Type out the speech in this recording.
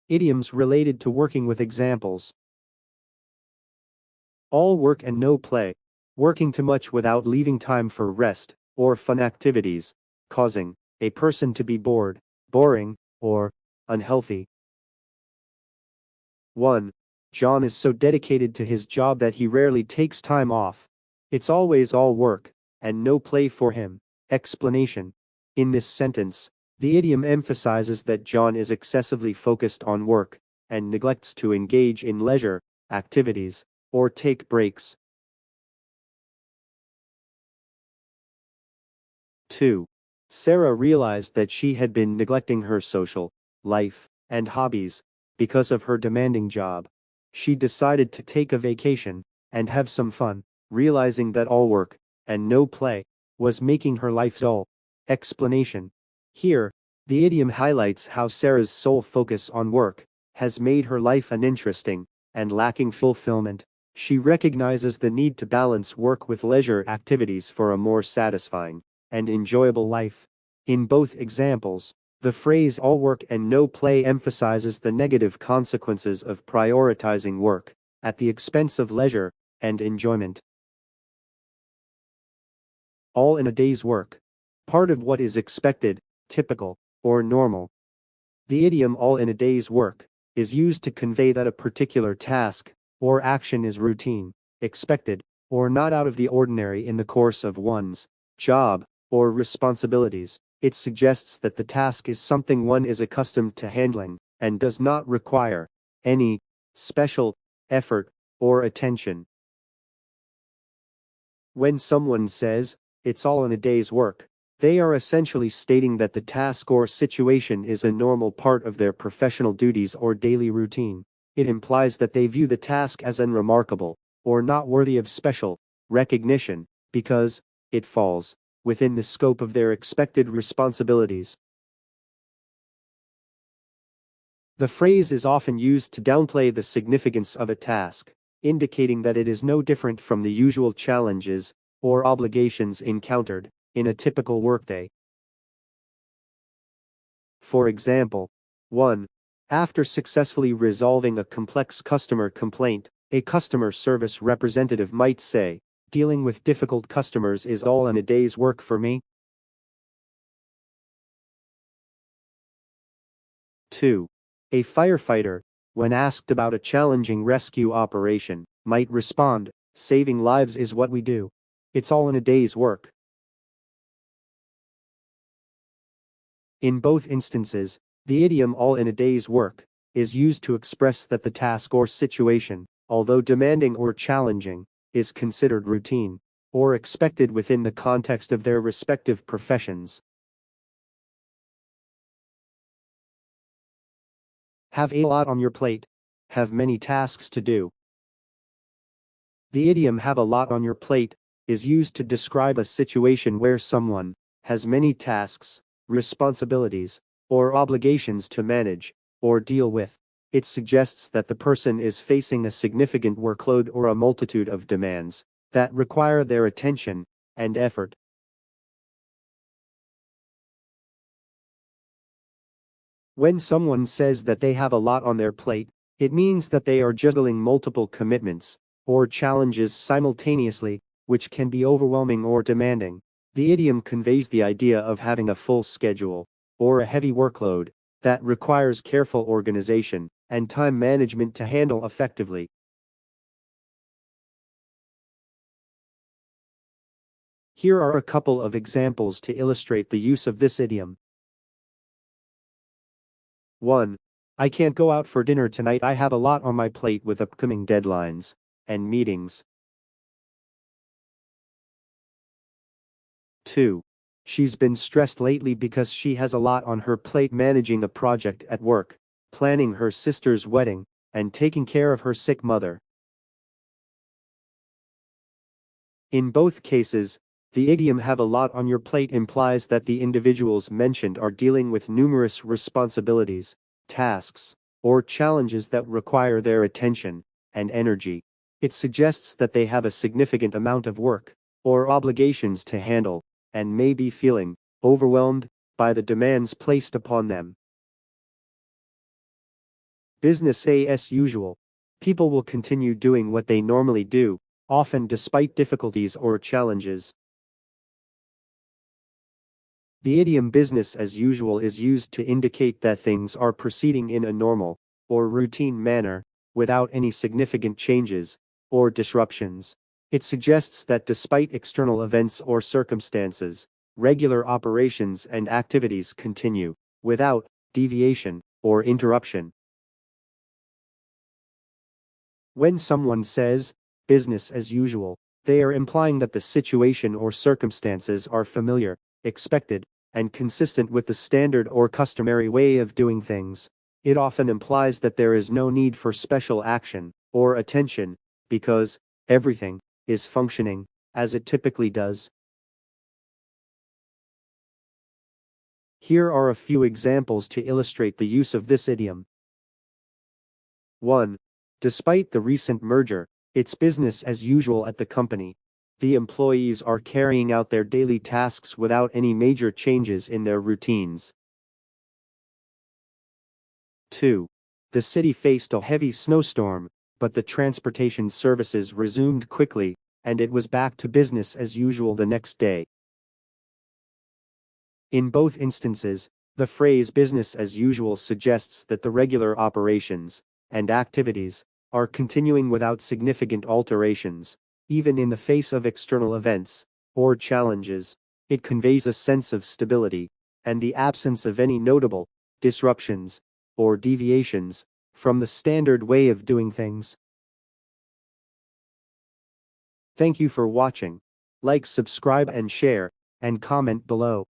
Idioms related to working with examples. All work and no play. Working too much without leaving time for rest or fun activities, causing a person to be bored, boring, or unhealthy. 1. John is so dedicated to his job that he rarely takes time off. It's always all work and no play for him. Explanation. In this sentence, the idiom emphasizes that John is excessively focused on work and neglects to engage in leisure activities or take breaks. 2. Sarah realized that she had been neglecting her social life and hobbies because of her demanding job. She decided to take a vacation and have some fun, realizing that all work and no play was making her life dull. Explanation. Here, the idiom highlights how Sarah's sole focus on work has made her life uninteresting and lacking fulfillment. She recognizes the need to balance work with leisure activities for a more satisfying and enjoyable life. In both examples, the phrase all work and no play emphasizes the negative consequences of prioritizing work at the expense of leisure and enjoyment. All in a day's work. Part of what is expected, typical, or normal. The idiom all in a day's work is used to convey that a particular task or action is routine, expected, or not out of the ordinary in the course of one's job or responsibilities. It suggests that the task is something one is accustomed to handling and does not require any special effort or attention. When someone says, "It's all in a day's work," they are essentially stating that the task or situation is a normal part of their professional duties or daily routine. It implies that they view the task as unremarkable or not worthy of special recognition because it falls within the scope of their expected responsibilities. The phrase is often used to downplay the significance of a task, indicating that it is no different from the usual challenges or obligations encountered in a typical workday. For example, 1. After successfully resolving a complex customer complaint, a customer service representative might say, "Dealing with difficult customers is all in a day's work for me." 2. A firefighter, when asked about a challenging rescue operation, might respond, "Saving lives is what we do. It's all in a day's work." In both instances, the idiom all in a day's work is used to express that the task or situation, although demanding or challenging, is considered routine or expected within the context of their respective professions. Have a lot on your plate. Have many tasks to do. The idiom "have a lot on your plate" is used to describe a situation where someone has many tasks, responsibilities, or obligations to manage or deal with. It suggests that the person is facing a significant workload or a multitude of demands that require their attention and effort. When someone says that they have a lot on their plate, it means that they are juggling multiple commitments or challenges simultaneously, which can be overwhelming or demanding. The idiom conveys the idea of having a full schedule or a heavy workload that requires careful organization and time management to handle effectively. Here are a couple of examples to illustrate the use of this idiom. 1. I can't go out for dinner tonight. I have a lot on my plate with upcoming deadlines and meetings. 2. She's been stressed lately because she has a lot on her plate managing a project at work, planning her sister's wedding, and taking care of her sick mother. In both cases, the idiom "have a lot on your plate" implies that the individuals mentioned are dealing with numerous responsibilities, tasks, or challenges that require their attention and energy. It suggests that they have a significant amount of work or obligations to handle and may be feeling overwhelmed by the demands placed upon them. Business as usual. People will continue doing what they normally do, often despite difficulties or challenges. The idiom business as usual is used to indicate that things are proceeding in a normal or routine manner, without any significant changes or disruptions. It suggests that despite external events or circumstances, regular operations and activities continue, without deviation or interruption. When someone says, business as usual, they are implying that the situation or circumstances are familiar, expected, and consistent with the standard or customary way of doing things. It often implies that there is no need for special action or attention, because everything is functioning as it typically does. Here are a few examples to illustrate the use of this idiom. 1. Despite the recent merger, it's business as usual at the company. The employees are carrying out their daily tasks without any major changes in their routines. 2. The city faced a heavy snowstorm, but the transportation services resumed quickly, and it was back to business as usual the next day. In both instances, the phrase business as usual suggests that the regular operations and activities are continuing without significant alterations, even in the face of external events or challenges. It conveys a sense of stability and the absence of any notable disruptions or deviations from the standard way of doing things. Thank you for watching. Like, subscribe and share, and comment below.